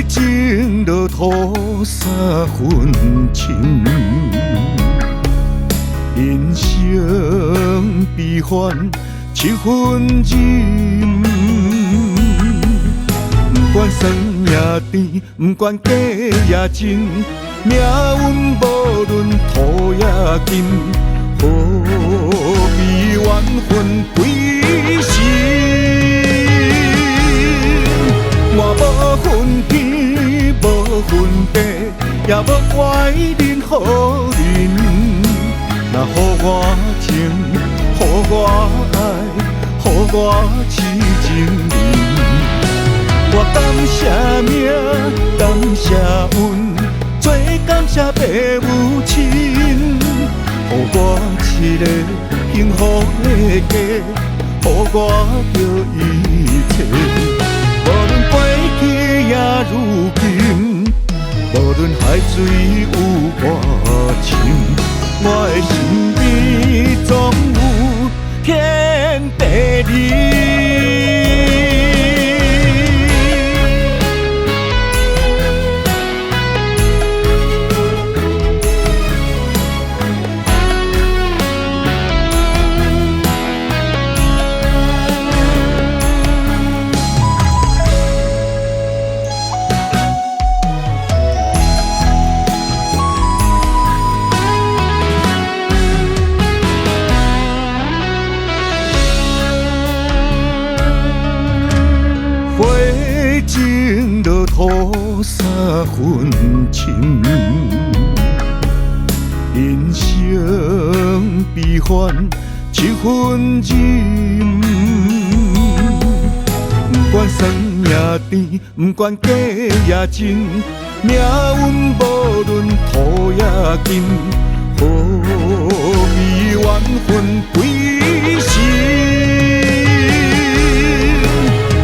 情落土三分情，人生悲欢七分认。不管酸也甜，不管假也真，命运无论土也金，何必缘分归心？我无分天，无分地，也无怪任何人。若予我情，予我爱，予我痴情人。我感谢命，感谢运，最感谢爸母亲，予我一个幸福的家，予我着一切。无论过去也如今，无论海水有多深，我的身边总有天地人。情落土三分情，人生悲欢七分认。不管酸也甜，不管假也真，命运无论土也金，何必缘分归心？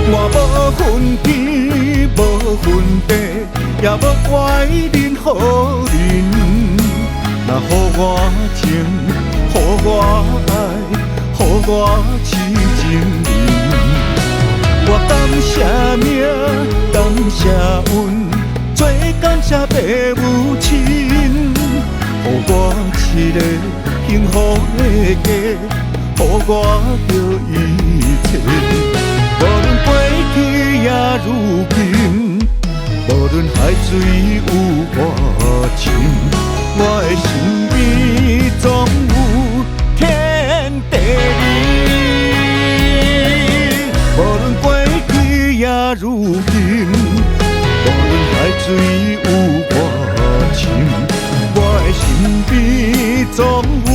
我无分天，无分地，也无怪任何人。若予我情，予我爱，予我痴情人。我感谢命，感谢运，最感谢爸母亲，予我一个幸福的家，予我着一切。无论过去也如今，无论海水有多深，我的身边总有天地人。无论过去也如今，无论海水有多深，我的身边总有